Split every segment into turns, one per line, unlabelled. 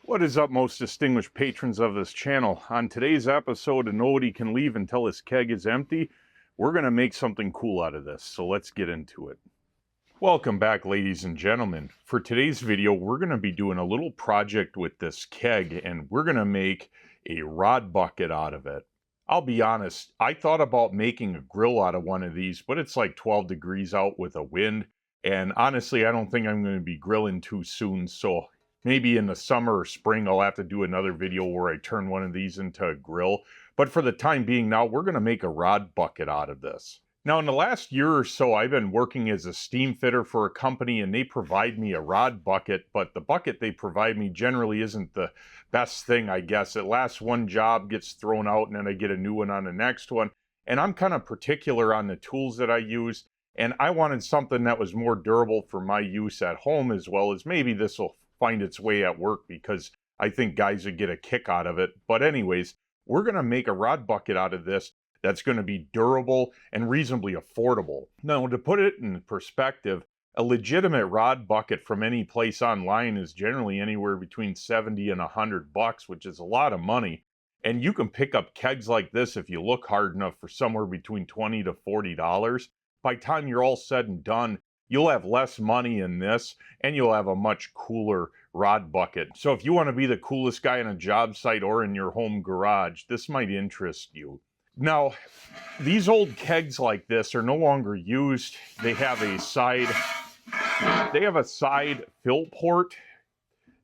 What is up, most distinguished patrons of this channel? On today's episode of Nobody Can Leave Until His Keg is Empty, we're going to make something cool out of this, so let's get into it. Welcome back, ladies and gentlemen. For today's video, we're going to be doing a little project with this keg, and we're going to make a rod bucket out of it. I'll be honest, I thought about making a grill out of one of these, but it's like 12 degrees out with a wind, and honestly, I don't think I'm going to be grilling too soon, so maybe in the summer or spring, I'll have to do another video where I turn one of these into a grill. But for the time being now, we're going to make a rod bucket out of this. Now, in the last year or so, I've been working as a steam fitter for a company, and they provide me a rod bucket, but the bucket they provide me generally isn't the best thing, I guess. It lasts one job, gets thrown out, and then I get a new one on the next one. And I'm kind of particular on the tools that I use, and I wanted something that was more durable for my use at home, as well as maybe this will find its way at work, because I think guys would get a kick out of it. But anyways, we're going to make a rod bucket out of this that's going to be durable and reasonably affordable. Now, to put it in perspective, a legitimate rod bucket from any place online is generally anywhere between 70 and $100, which is a lot of money. And you can pick up kegs like this if you look hard enough for somewhere between $20 to $40. By the time you're all said and done, you'll have less money in this, and you'll have a much cooler rod bucket. So if you want to be the coolest guy on a job site or in your home garage, this might interest you. Now, these old kegs like this are no longer used. They have a side fill port.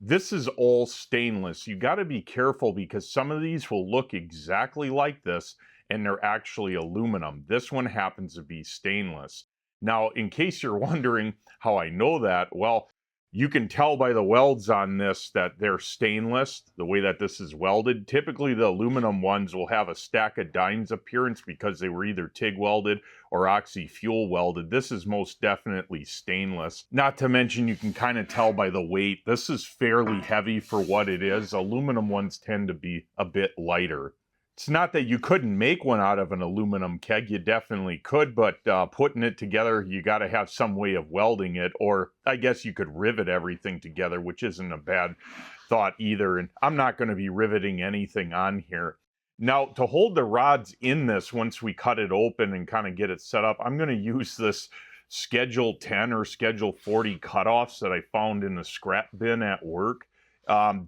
This is all stainless. You got to be careful because some of these will look exactly like this, and they're actually aluminum. This one happens to be stainless. Now, in case you're wondering how I know that, well, you can tell by the welds on this that they're stainless, the way that this is welded. Typically, the aluminum ones will have a stack of dimes appearance because they were either TIG welded or oxy-fuel welded. This is most definitely stainless. Not to mention, you can kind of tell by the weight. This is fairly heavy for what it is. Aluminum ones tend to be a bit lighter. It's not that you couldn't make one out of an aluminum keg, you definitely could, but putting it together, you got to have some way of welding it, or I guess you could rivet everything together, which isn't a bad thought either, and I'm not going to be riveting anything on here. Now, to hold the rods in this, once we cut it open and kind of get it set up, I'm going to use this Schedule 10 or Schedule 40 cutoffs that I found in the scrap bin at work.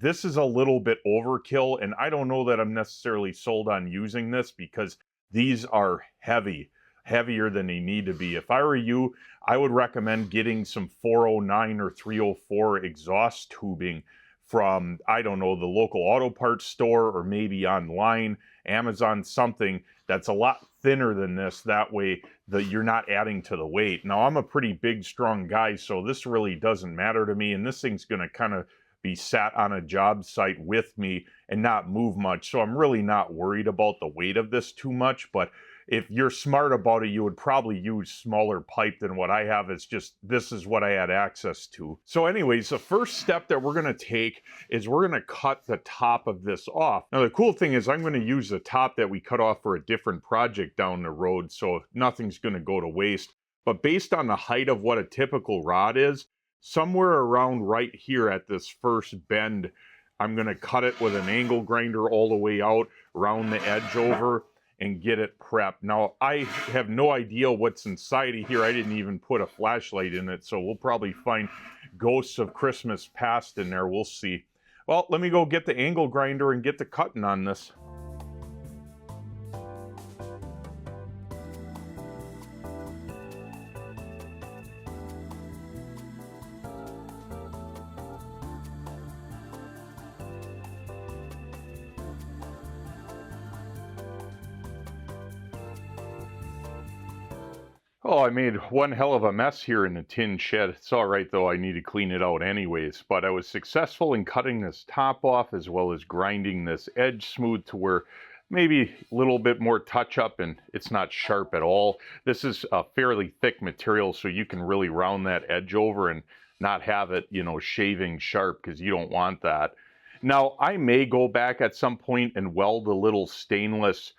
This is a little bit overkill, and I don't know that I'm necessarily sold on using this because these are heavier than they need to be. If I were you, I would recommend getting some 409 or 304 exhaust tubing from, I don't know, the local auto parts store, or maybe online, Amazon, something that's a lot thinner than this. That way you're not adding to the weight. Now, I'm a pretty big, strong guy, so this really doesn't matter to me, and this thing's going to kind of be sat on a job site with me and not move much. So I'm really not worried about the weight of this too much. But if you're smart about it, you would probably use smaller pipe than what I have. It's just, this is what I had access to. So anyways, the first step that we're going to take is we're going to cut the top of this off. Now, the cool thing is I'm going to use the top that we cut off for a different project down the road, so nothing's going to go to waste. But based on the height of what a typical rod is, somewhere around right here at this first bend, I'm going to cut it with an angle grinder all the way out, round the edge over, and get it prepped. Now, I have no idea what's inside of here. I didn't even put a flashlight in it, so we'll probably find ghosts of Christmas past in there. We'll see. Well, let me go get the angle grinder and get the cutting on this. Oh, I made one hell of a mess here in the tin shed. It's all right, though. I need to clean it out anyways. But I was successful in cutting this top off, as well as grinding this edge smooth to where maybe a little bit more touch up and it's not sharp at all. This is a fairly thick material, so you can really round that edge over and not have it, you know, shaving sharp, because you don't want that. Now, I may go back at some point and weld a little stainless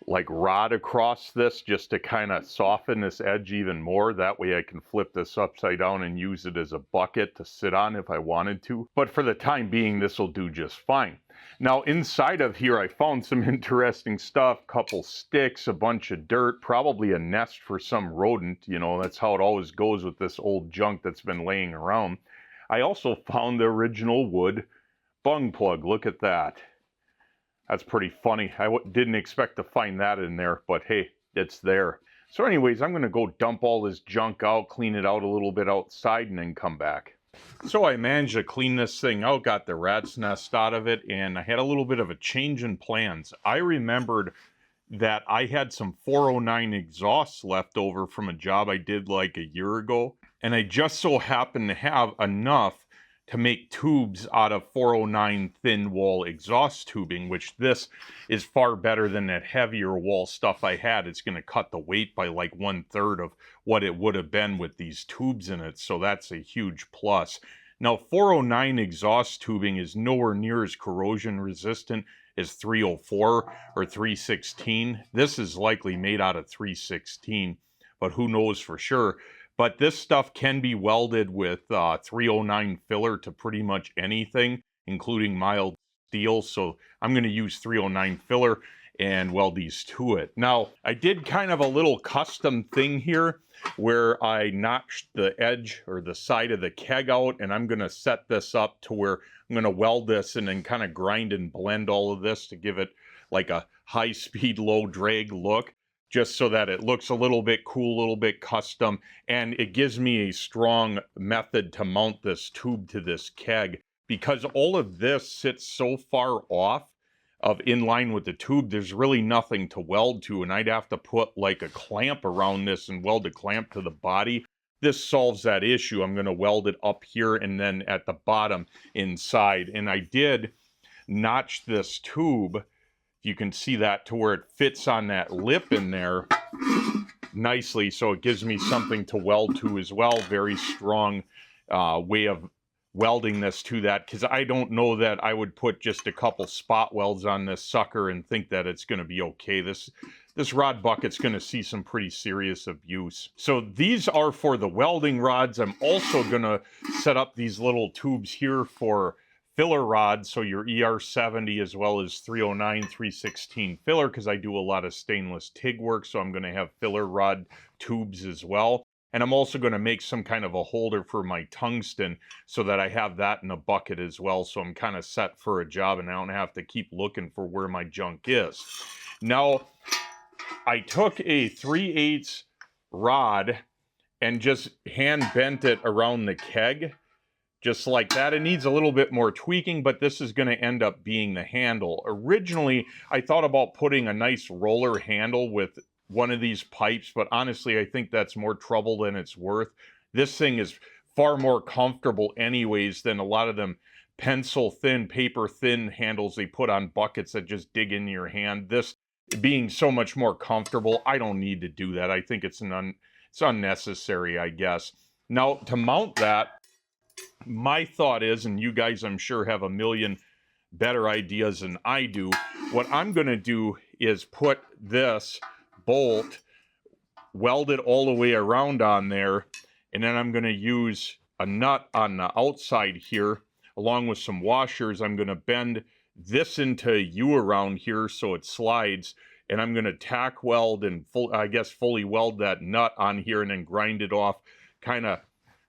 like rod across this just to kind of soften this edge even more. That way I can flip this upside down and use it as a bucket to sit on if I wanted to. But for the time being, this will do just fine. Now inside of here, I found some interesting stuff, couple sticks, a bunch of dirt, probably a nest for some rodent. You know, that's how it always goes with this old junk that's been laying around. I also found the original wood bung plug. Look at that. That's pretty funny. I didn't expect to find that in there, but hey, it's there. So anyways, I'm going to go dump all this junk out, clean it out a little bit outside, and then come back. So I managed to clean this thing out, got the rat's nest out of it, and I had a little bit of a change in plans. I remembered that I had some 409 exhausts left over from a job I did like a year ago, and I just so happened to have enough to make tubes out of 409 thin wall exhaust tubing, which this is far better than that heavier wall stuff I had. It's going to cut the weight by like 1/3 of what it would have been with these tubes in it, so that's a huge plus. Now 409 exhaust tubing is nowhere near as corrosion resistant as 304 or 316. This is likely made out of 316, but who knows for sure. But this stuff can be welded with 309 filler to pretty much anything, including mild steel. So I'm going to use 309 filler and weld these to it. Now, I did kind of a little custom thing here where I notched the edge or the side of the keg out, and I'm going to set this up to where I'm going to weld this and then kind of grind and blend all of this to give it like a high-speed, low-drag look, just so that it looks a little bit cool, a little bit custom, and it gives me a strong method to mount this tube to this keg. Because all of this sits so far off of in line with the tube, there's really nothing to weld to, and I'd have to put like a clamp around this and weld a clamp to the body. This solves that issue. I'm going to weld it up here and then at the bottom inside. And I did notch this tube. You can see that to where it fits on that lip in there nicely, so it gives me something to weld to as well. Very strong way of welding this to that, because I don't know that I would put just a couple spot welds on this sucker and think that it's going to be okay. This rod bucket's going to see some pretty serious abuse. So these are for the welding rods. I'm also going to set up these little tubes here for filler rods, so your ER70 as well as 309, 316 filler, because I do a lot of stainless TIG work, so I'm going to have filler rod tubes as well. And I'm also going to make some kind of a holder for my tungsten so that I have that in a bucket as well, so I'm kind of set for a job and I don't have to keep looking for where my junk is. Now, I took a 3/8 rod and just hand bent it around the keg, just like that. It needs a little bit more tweaking, but this is going to end up being the handle. Originally, I thought about putting a nice roller handle with one of these pipes, but honestly, I think that's more trouble than it's worth. This thing is far more comfortable anyways than a lot of them pencil thin, paper thin handles they put on buckets that just dig into your hand. This being so much more comfortable, I don't need to do that. I think it's unnecessary, I guess. Now, to mount that, my thought is, and you guys I'm sure have a million better ideas than I do, what I'm going to do is put this bolt welded all the way around on there, and then I'm going to use a nut on the outside here along with some washers. I'm going to bend this into a U around here so it slides, and I'm going to tack weld and fully weld that nut on here and then grind it off, kind of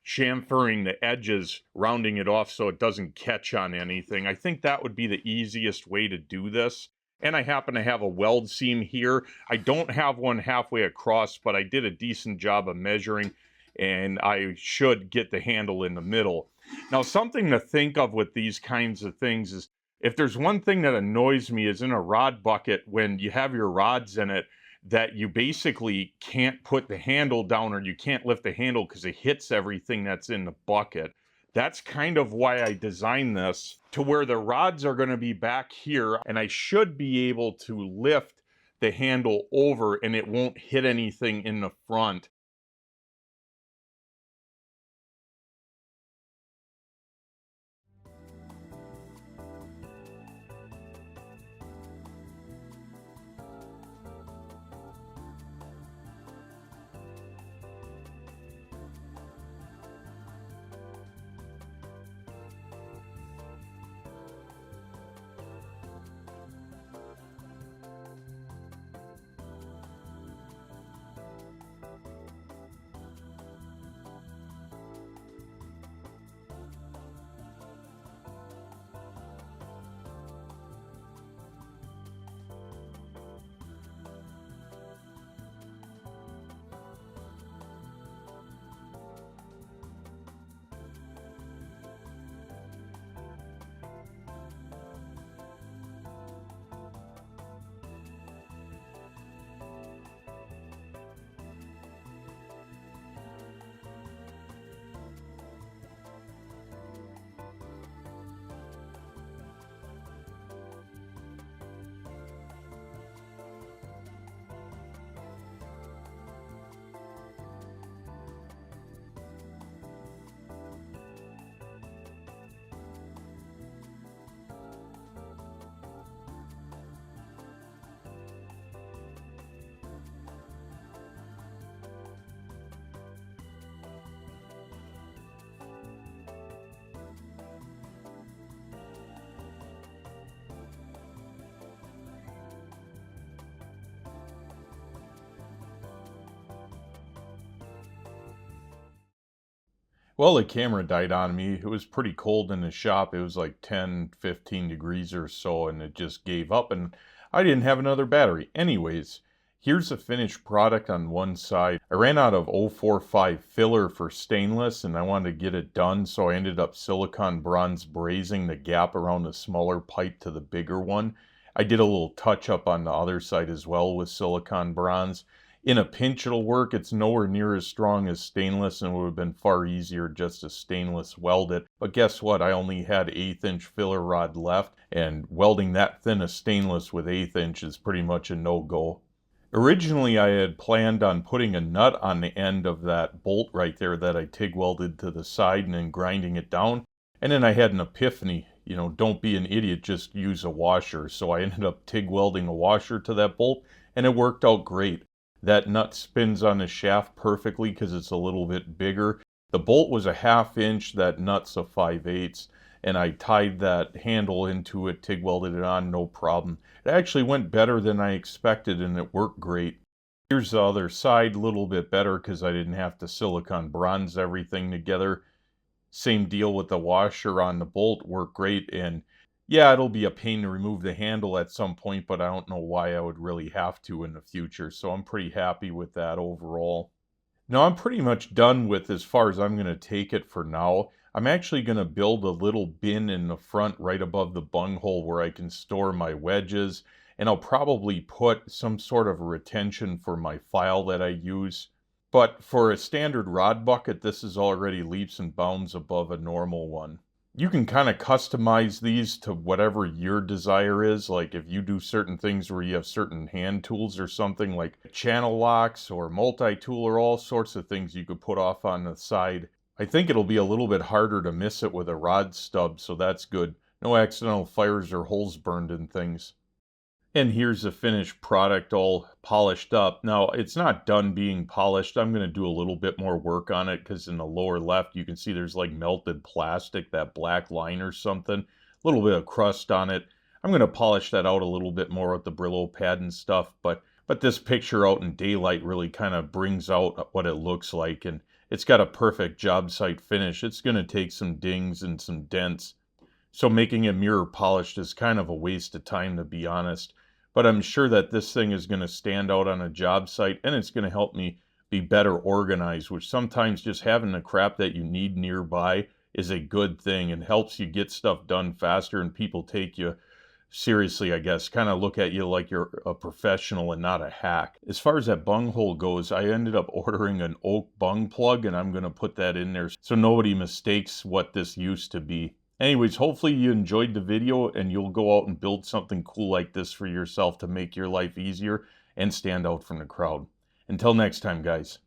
chamfering the edges, rounding it off so it doesn't catch on anything. I think that would be the easiest way to do this. And I happen to have a weld seam here. I don't have one halfway across, but I did a decent job of measuring, and I should get the handle in the middle. Now, something to think of with these kinds of things is, if there's one thing that annoys me is in a rod bucket, when you have your rods in it, that you basically can't put the handle down or you can't lift the handle because it hits everything that's in the bucket. That's kind of why I designed this to where the rods are going to be back here, and I should be able to lift the handle over and it won't hit anything in the front. Well, the camera died on me. It was pretty cold in the shop. It was like 10, 15 degrees or so, and it just gave up, and I didn't have another battery. Anyways, here's the finished product on one side. I ran out of 045 filler for stainless, and I wanted to get it done, so I ended up silicon bronze brazing the gap around the smaller pipe to the bigger one. I did a little touch up on the other side as well with silicon bronze. In a pinch it'll work. It's nowhere near as strong as stainless, and it would have been far easier just to stainless weld it. But guess what? I only had 1/8 inch filler rod left, and welding that thin of stainless with 1/8 inch is pretty much a no-go. Originally, I had planned on putting a nut on the end of that bolt right there that I TIG welded to the side and then grinding it down. And then I had an epiphany, don't be an idiot, just use a washer. So I ended up TIG welding a washer to that bolt, and it worked out great. That nut spins on the shaft perfectly because it's a little bit bigger. The bolt was a 1/2 inch, that nut's a 5/8, and I tied that handle into it, TIG welded it on, no problem. It actually went better than I expected, and it worked great. Here's the other side, a little bit better because I didn't have to silicon bronze everything together. Same deal with the washer on the bolt, worked great, and yeah, it'll be a pain to remove the handle at some point, but I don't know why I would really have to in the future, so I'm pretty happy with that overall. Now, I'm pretty much done with as far as I'm going to take it for now. I'm actually going to build a little bin in the front right above the bunghole where I can store my wedges, and I'll probably put some sort of retention for my file that I use. But for a standard rod bucket, this is already leaps and bounds above a normal one. You can kind of customize these to whatever your desire is. Like if you do certain things where you have certain hand tools or something like channel locks or multi-tool or all sorts of things you could put off on the side. I think it'll be a little bit harder to miss it with a rod stub, so that's good. No accidental fires or holes burned in things. And here's the finished product all polished up. Now, it's not done being polished. I'm going to do a little bit more work on it because in the lower left, you can see there's like melted plastic, that black line or something. A little bit of crust on it. I'm going to polish that out a little bit more with the Brillo pad and stuff, but this picture out in daylight really kind of brings out what it looks like, and it's got a perfect job site finish. It's going to take some dings and some dents, so making it mirror polished is kind of a waste of time, to be honest. But I'm sure that this thing is going to stand out on a job site, and it's going to help me be better organized, which sometimes just having the crap that you need nearby is a good thing and helps you get stuff done faster, and people take you seriously, I guess, kind of look at you like you're a professional and not a hack. As far as that bung hole goes, I ended up ordering an oak bung plug, and I'm going to put that in there so nobody mistakes what this used to be. Anyways, hopefully you enjoyed the video and you'll go out and build something cool like this for yourself to make your life easier and stand out from the crowd. Until next time, guys.